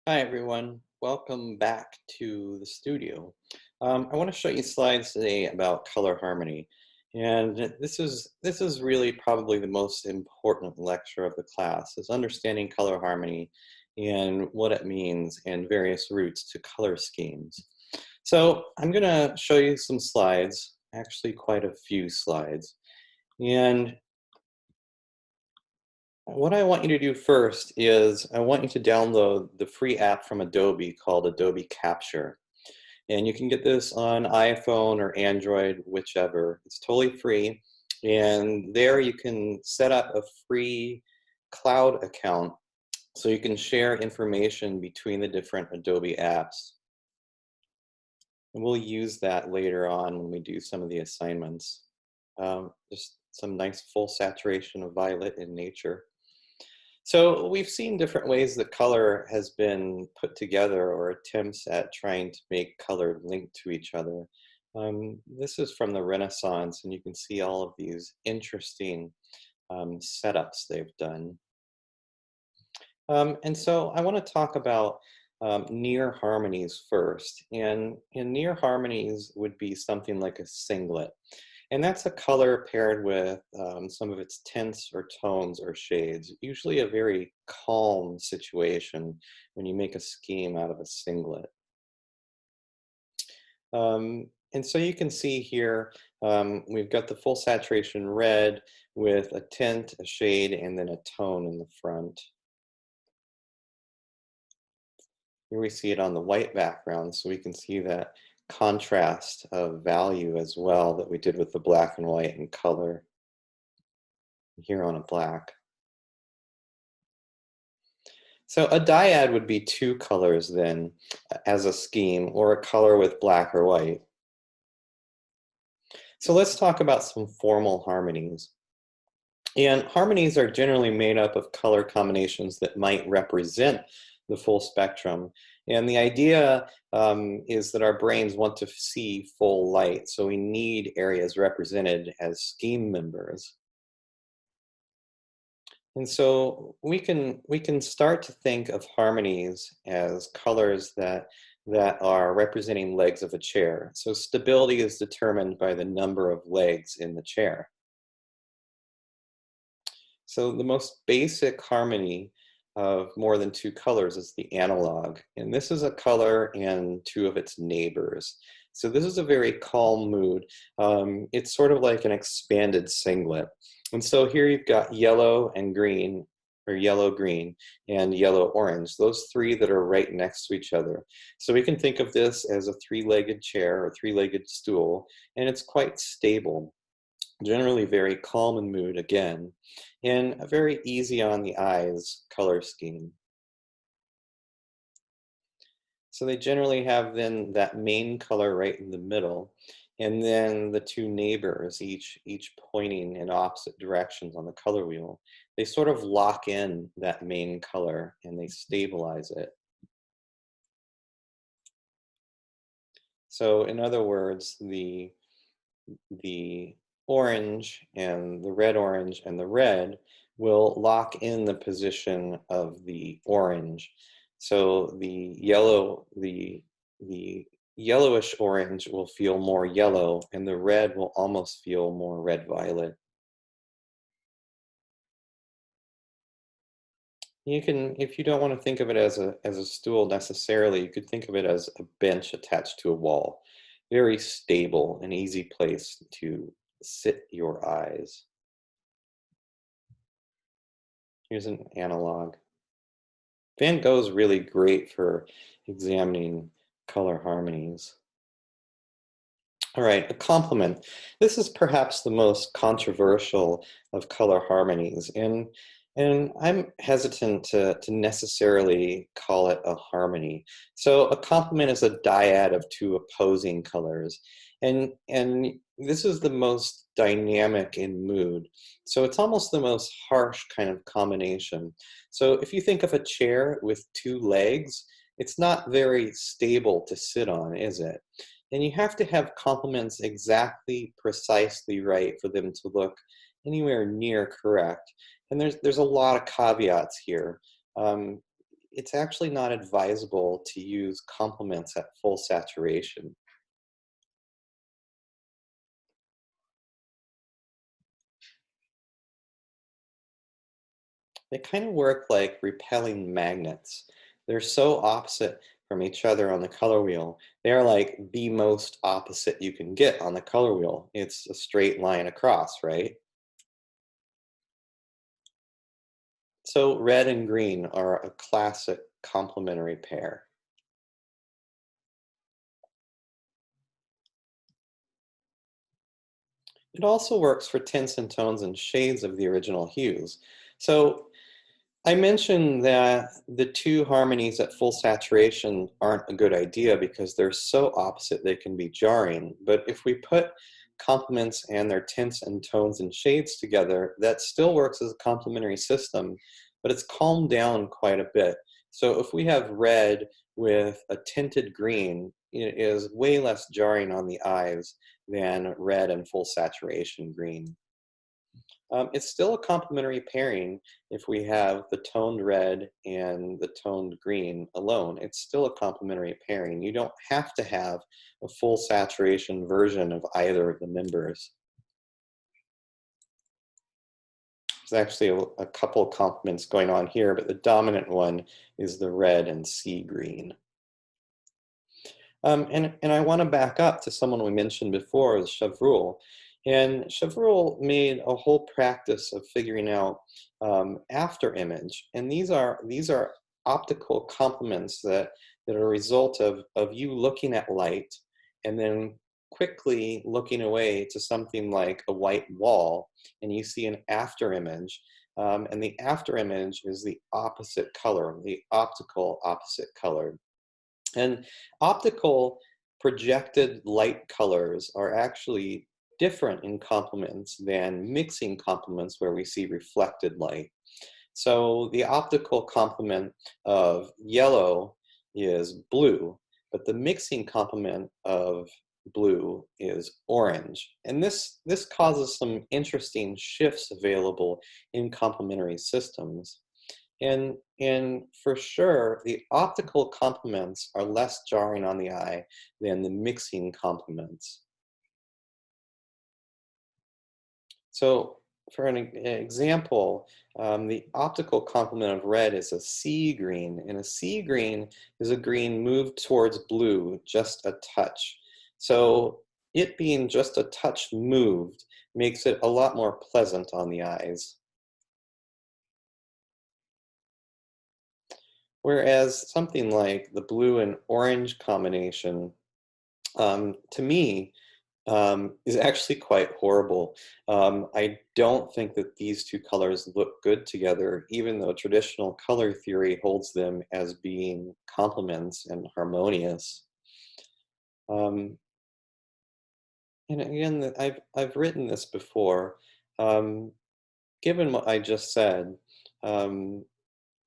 Hi everyone, welcome back to the studio. I want to show you slides today about color harmony, and this is really probably the most important lecture of the class is understanding color harmony and what it means and various routes to color schemes. So I'm going to show you some slides, actually quite a few slides, and what I want you to do first is I want you to download the free app from Adobe called Adobe Capture. And you can get this on iPhone or Android, whichever. It's totally free. And there you can set up a free cloud account so you can share information between the different Adobe apps. And we'll use that later on when we do some of the assignments. Just some nice full saturation of violet in nature. So we've seen different ways that color has been put together or attempts at trying to make color link to each other. This is from the Renaissance, and you can see all of these interesting setups they've done. And so I want to talk about near harmonies first. And near harmonies would be something like a singlet. And that's a color paired with some of its tints or tones or shades, usually a very calm situation when you make a scheme out of a singlet. And so you can see here, we've got the full saturation red with a tint, a shade, and then a tone in the front. Here we see it on the white background, so we can see that contrast of value as well that we did with the black and white and color here on a black. So a dyad would be two colors then as a scheme, or a color with black or white. So let's talk about some formal harmonies. And harmonies are generally made up of color combinations that might represent the full spectrum. And the idea is that our brains want to see full light, so we need areas represented as scheme members. And so we can start to think of harmonies as colors that are representing legs of a chair. So stability is determined by the number of legs in the chair. So the most basic harmony of more than two colors is the analog. And this is a color and two of its neighbors. So this is a very calm mood. It's sort of like an expanded singlet. And so here you've got yellow and green, or yellow-green, and yellow-orange, those three that are right next to each other. So we can think of this as a three-legged chair or three-legged stool, and it's quite stable, generally very calm in mood again, and a very easy on the eyes color scheme. So they generally have then that main color right in the middle, and then the two neighbors, each pointing in opposite directions on the color wheel. They sort of lock in that main color and they stabilize it. So in other words, the orange and the red-orange and the red will lock in the position of the orange. So the yellowish orange will feel more yellow, and the red will almost feel more red-violet. You can, if you don't want to think of it as a stool necessarily, you could think of it as a bench attached to a wall. Very stable and easy place to sit your eyes. Here's an analog. Van Gogh's really great for examining color harmonies. All right, a complement. This is perhaps the most controversial of color harmonies, and I'm hesitant to necessarily call it a harmony. So a complement is a dyad of two opposing colors, and this is the most dynamic in mood. So it's almost the most harsh kind of combination. So if you think of a chair with two legs, it's not very stable to sit on, is it? And you have to have complements exactly precisely right for them to look anywhere near correct. And there's a lot of caveats here. Um, it's actually not advisable to use complements at full saturation. They kind of work like repelling magnets. They're so opposite from each other on the color wheel. They're like the most opposite you can get on the color wheel. It's a straight line across, right? So red and green are a classic complementary pair. It also works for tints and tones and shades of the original hues. So I mentioned that the two harmonies at full saturation aren't a good idea because they're so opposite they can be jarring. But if we put complements and their tints and tones and shades together, that still works as a complementary system, but it's calmed down quite a bit. So if we have red with a tinted green, it is way less jarring on the eyes than red and full saturation green. It's still a complementary pairing if we have the toned red and the toned green alone. It's still a complementary pairing. You don't have to have a full saturation version of either of the members. There's actually a couple complements going on here, but the dominant one is the red and sea green. And I want to back up to someone we mentioned before, Chevreul. And Chevreul made a whole practice of figuring out after image. And these are optical complements that are a result of you looking at light and then quickly looking away to something like a white wall, and you see an after image. And the after image is the opposite color, the optical opposite color. And optical projected light colors are actually different in complements than mixing complements where we see reflected light. So the optical complement of yellow is blue, but the mixing complement of blue is orange. And this causes some interesting shifts available in complementary systems. And for sure, the optical complements are less jarring on the eye than the mixing complements. So for an example, the optical complement of red is a sea green, and a sea green is a green moved towards blue just a touch. So it being just a touch moved makes it a lot more pleasant on the eyes. Whereas something like the blue and orange combination, to me, is actually quite horrible. I don't think that these two colors look good together, even though traditional color theory holds them as being complements and harmonious. Um, and again, I've written this before. Um, Given what I just said, um,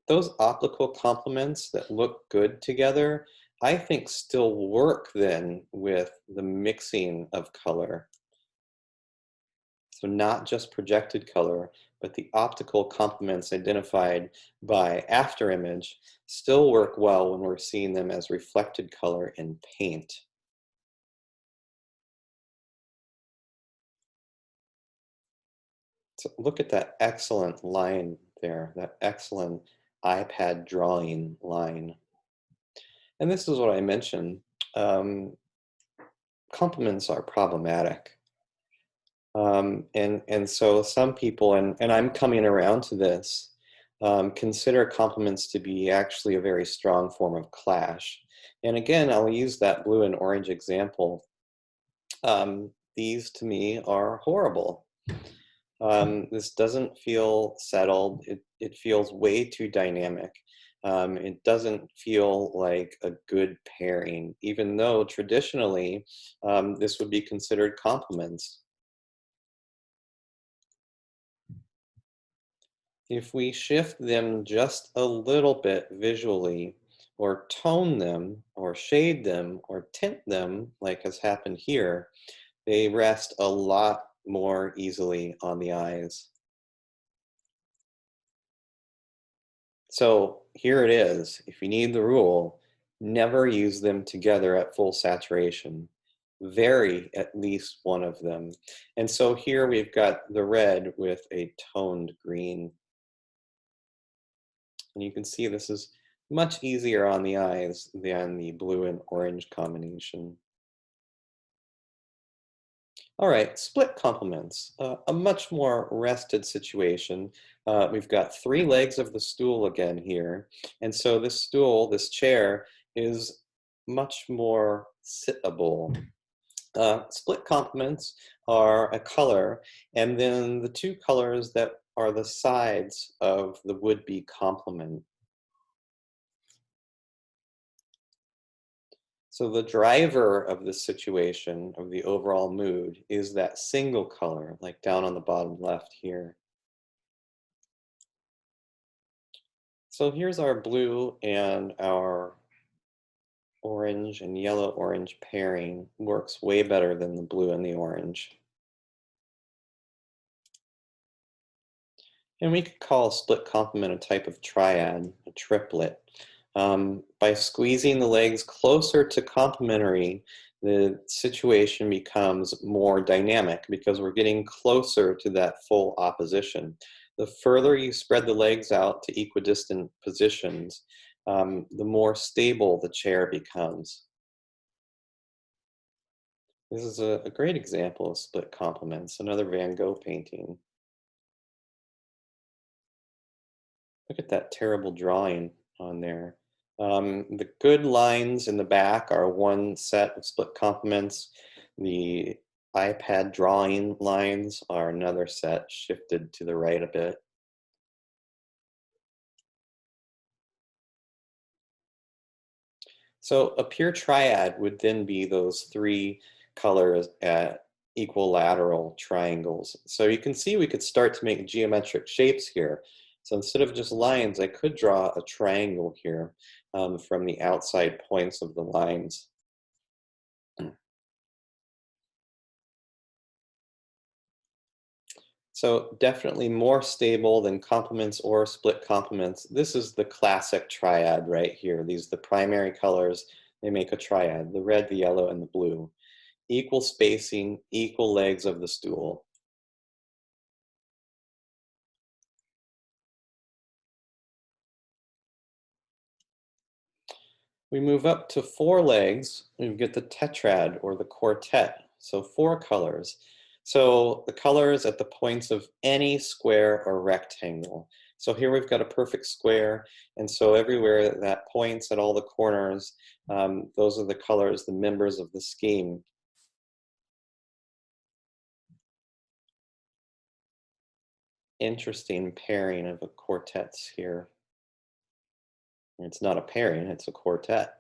those optical complements that look good together, I think still work then with the mixing of color. So not just projected color, but the optical complements identified by after image still work well when we're seeing them as reflected color in paint. So look at that excellent line there, that excellent iPad drawing line. And this is what I mentioned. Um, Complements are problematic. And so some people, and I'm coming around to this, consider complements to be actually a very strong form of clash. And again, I'll use that blue and orange example. These to me are horrible. This doesn't feel settled. It feels way too dynamic. It doesn't feel like a good pairing, even though traditionally this would be considered complements. If we shift them just a little bit visually, or tone them, or shade them, or tint them, like has happened here, they rest a lot more easily on the eyes. So here it is. If you need the rule, never use them together at full saturation. Vary at least one of them. And so here we've got the red with a toned green. And you can see this is much easier on the eyes than the blue and orange combination. All right, split complements, a much more rested situation. We've got three legs of the stool again here. And so this stool, this chair, is much more sittable. Split complements are a color, and then the two colors that are the sides of the would-be complement. So the driver of this situation, of the overall mood, is that single color, like down on the bottom left here. So here's our blue and our orange and yellow-orange pairing. Works way better than the blue and the orange. And we could call a split complement a type of triad, a triplet. By squeezing the legs closer to complementary, the situation becomes more dynamic because we're getting closer to that full opposition. The further you spread the legs out to equidistant positions, the more stable the chair becomes. This is a great example of split complements, another Van Gogh painting. Look at that terrible drawing on there. The good lines in the back are one set of split complements. The iPad drawing lines are another set, shifted to the right a bit. So a pure triad would then be those three colors at equilateral triangles. So you can see we could start to make geometric shapes here. So instead of just lines, I could draw a triangle here from the outside points of the lines. So definitely more stable than complements or split complements. This is the classic triad right here. These are the primary colors. They make a triad, the red, the yellow, and the blue. Equal spacing, equal legs of the stool. We move up to four legs, we get the tetrad or the quartet, so four colors. So the colors at the points of any square or rectangle. So here we've got a perfect square, and so everywhere that points at all the corners, those are the colors, the members of the scheme. Interesting pairing of the quartets here. It's not a pairing, it's a quartet.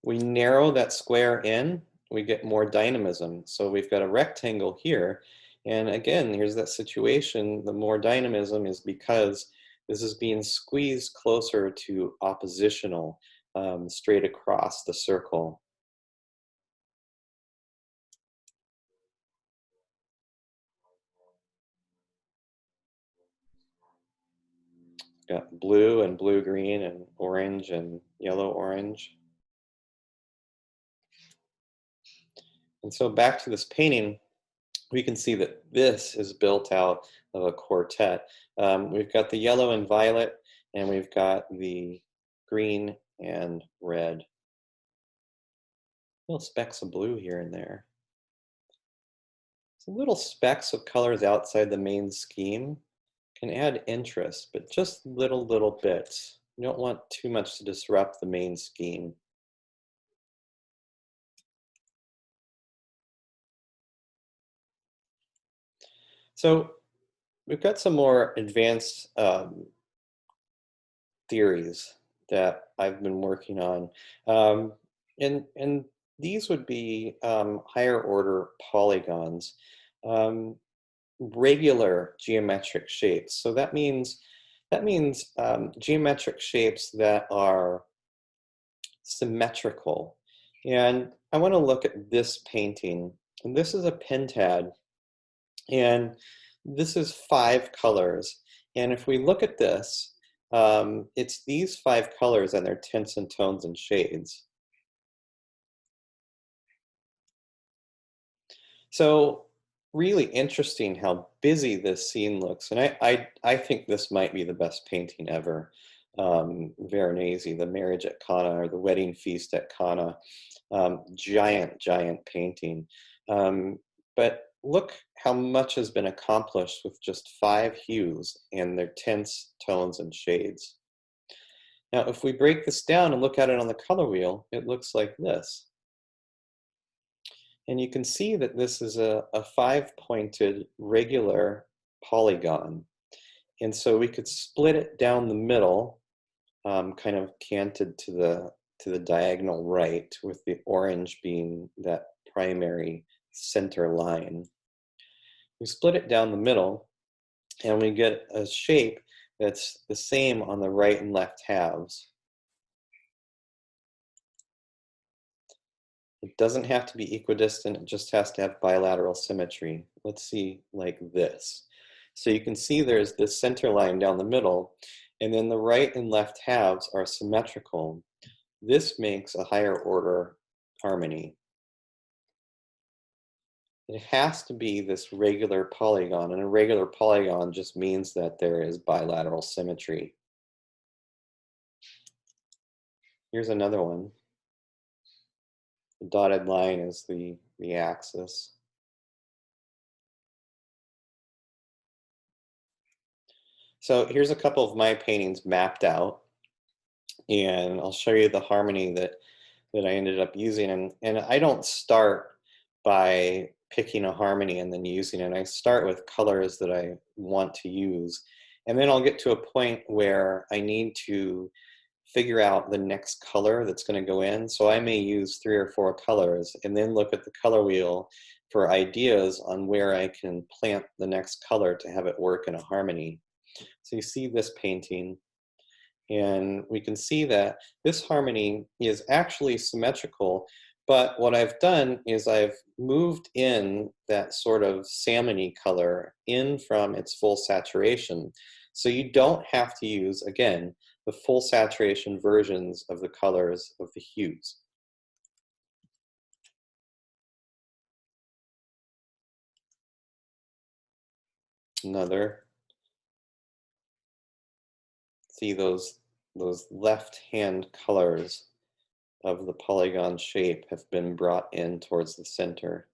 We narrow that square in, we get more dynamism. So we've got a rectangle here. And again, here's that situation. The more dynamism is because this is being squeezed closer to oppositional, straight across the circle. Got blue and blue-green and orange and yellow-orange. And so back to this painting, we can see that this is built out of a quartet. We've got the yellow and violet, and we've got the green and red. Little specks of blue here and there. Some little specks of colors outside the main scheme can add interest, but just little bits. You don't want too much to disrupt the main scheme. So we've got some more advanced theories that I've been working on. And these would be higher order polygons, regular geometric shapes. So that means geometric shapes that are symmetrical. And I want to look at this painting. And this is a pentad. And this is 5 colors. And if we look at this, it's these 5 colors and their tints and tones and shades. So really interesting how busy this scene looks. And I think this might be the best painting ever. Veronese, the marriage at Cana or the wedding feast at Cana. Giant, giant painting. But look how much has been accomplished with just 5 hues and their tints, tones, and shades. Now, if we break this down and look at it on the color wheel, it looks like this. And you can see that this is a 5-pointed regular polygon. And so we could split it down the middle, kind of canted to the diagonal right, with the orange being that primary center line. We split it down the middle, and we get a shape that's the same on the right and left halves. It doesn't have to be equidistant, it just has to have bilateral symmetry. Let's see, like this. So you can see there's this center line down the middle, and then the right and left halves are symmetrical. This makes a higher order harmony. It has to be this regular polygon, and a regular polygon just means that there is bilateral symmetry. Here's another one. The dotted line is the axis. So here's a couple of my paintings mapped out, and I'll show you the harmony that I ended up using. And I don't start by picking a harmony and then using it. I start with colors that I want to use. And then I'll get to a point where I need to figure out the next color that's going to go in. So I may use 3 or 4 colors and then look at the color wheel for ideas on where I can plant the next color to have it work in a harmony. So you see this painting, and we can see that this harmony is actually symmetrical, but what I've done is I've moved in that sort of salmony color in from its full saturation. So you don't have to use, again, the full saturation versions of the colors of the hues. Another. See those left-hand colors of the polygon shape have been brought in towards the center.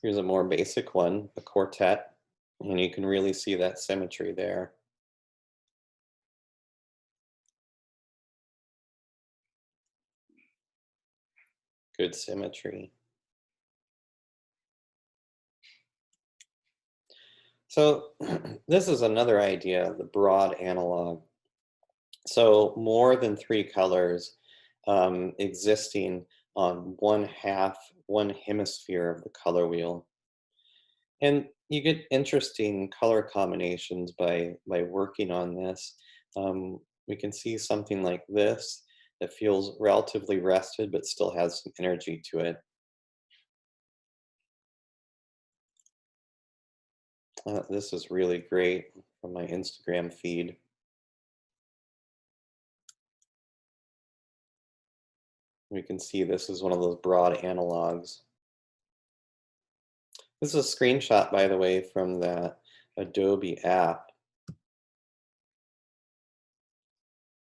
Here's a more basic one, the quartet, and you can really see that symmetry there. Good symmetry. So this is another idea, the broad analog. So more than 3 colors existing on one hemisphere of the color wheel. And you get interesting color combinations by working on this. We can see something like this that feels relatively rested but still has some energy to it. This is really great from my Instagram feed. We can see this is one of those broad analogs. This is a screenshot, by the way, from that Adobe app.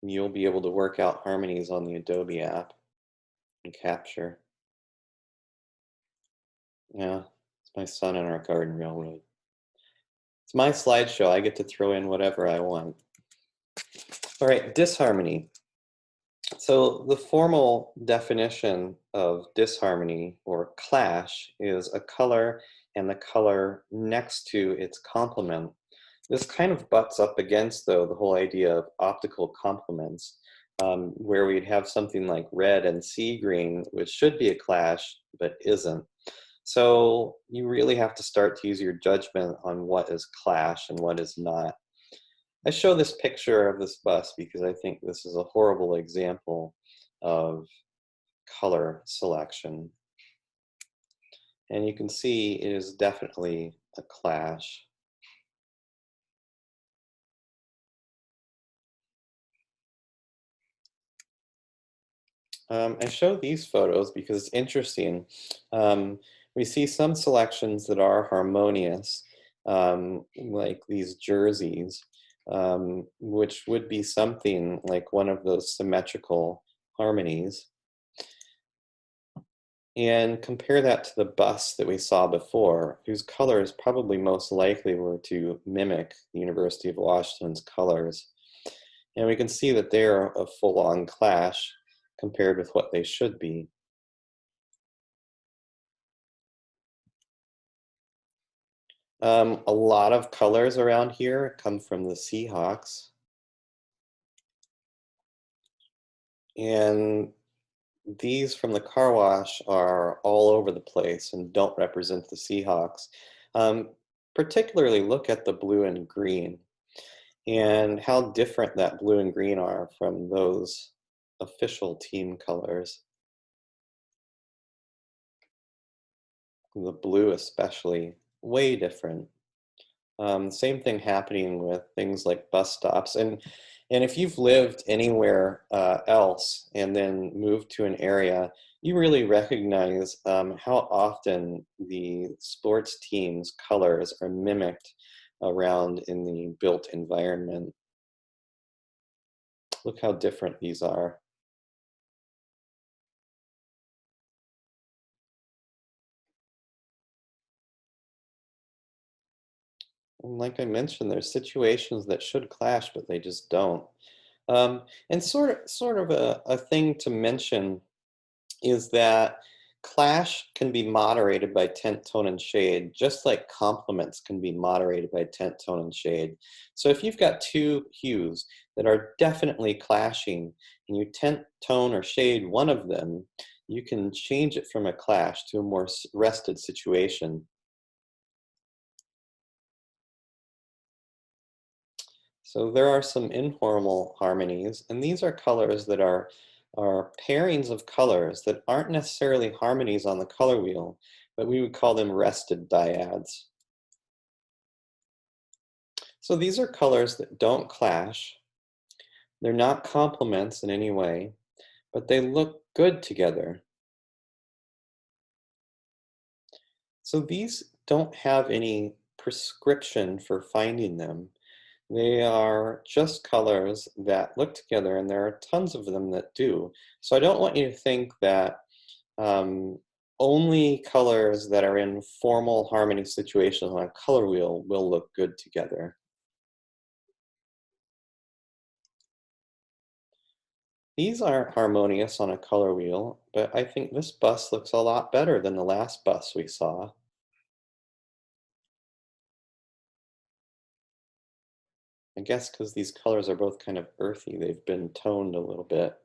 You'll be able to work out harmonies on the Adobe app and capture. Yeah, it's my son and our garden railroad. It's my slideshow. I get to throw in whatever I want. All right, disharmony. So the formal definition of disharmony or clash is a color and the color next to its complement. This kind of butts up against, though, the whole idea of optical complements, where we'd have something like red and sea green, which should be a clash, but isn't. So you really have to start to use your judgment on what is clash and what is not. I show this picture of this bus because I think this is a horrible example of color selection. And you can see it is definitely a clash. I show these photos because it's interesting. We see some selections that are harmonious, like these jerseys, which would be something like one of those symmetrical harmonies. And compare that to the bus that we saw before, whose colors probably most likely were to mimic the University of Washington's colors. And we can see that they're a full-on clash compared with what they should be. A lot of colors around here come from the Seahawks. And these from the car wash are all over the place and don't represent the Seahawks. Um, Particularly look at the blue and green and how different that blue and green are from those official team colors. The blue especially, way different. Same thing happening with things like bus stops. And if you've lived anywhere else and then moved to an area, you really recognize how often the sports team's colors are mimicked around in the built environment. Look how different these are. And like I mentioned, there's situations that should clash, but they just don't. And sort of a thing to mention is that clash can be moderated by tint, tone, and shade, just like complements can be moderated by tint, tone, and shade. So if you've got two hues that are definitely clashing and you tint, tone, or shade one of them, you can change it from a clash to a more rested situation. So there are some informal harmonies, and these are colors that are pairings of colors that aren't necessarily harmonies on the color wheel, but we would call them rested dyads. So these are colors that don't clash. They're not complements in any way, but they look good together. So these don't have any prescription for finding them. They are just colors that look together, and there are tons of them that do. So I don't want you to think that um, only colors that are in formal harmony situations on a color wheel will look good together. These aren't harmonious on a color wheel, but I think this bus looks a lot better than the last bus we saw. I guess because these colors are both kind of earthy, they've been toned a little bit.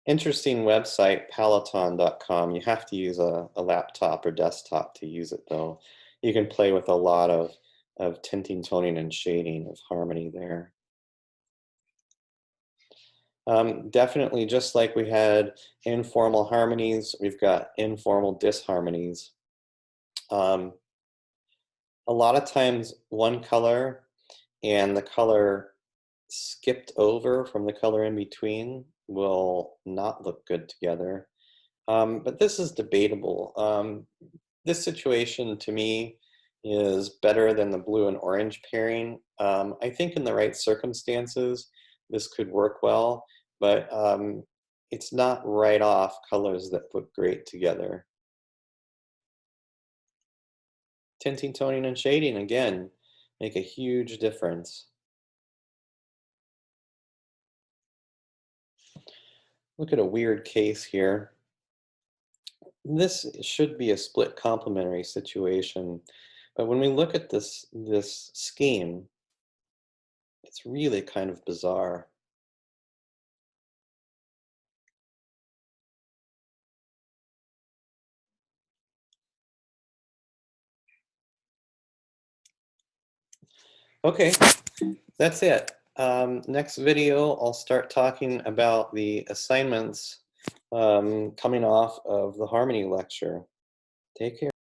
Interesting website, Peloton.com. You have to use a laptop or desktop to use it, though. You can play with a lot of tinting, toning, and shading of harmony there. Definitely, just like we had informal harmonies, we've got informal disharmonies. Um, a lot of times, one color and the color skipped over from the color in between will not look good together. But this is debatable. This situation to me is better than the blue and orange pairing. I think in the right circumstances, this could work well, but it's not right off colors that look great together. Tinting, toning, and shading, again, make a huge difference. Look at a weird case here. This should be a split complementary situation, but when we look at this scheme, it's really kind of bizarre. Okay, that's it. Next video, I'll start talking about the assignments coming off of the harmony lecture. Take care.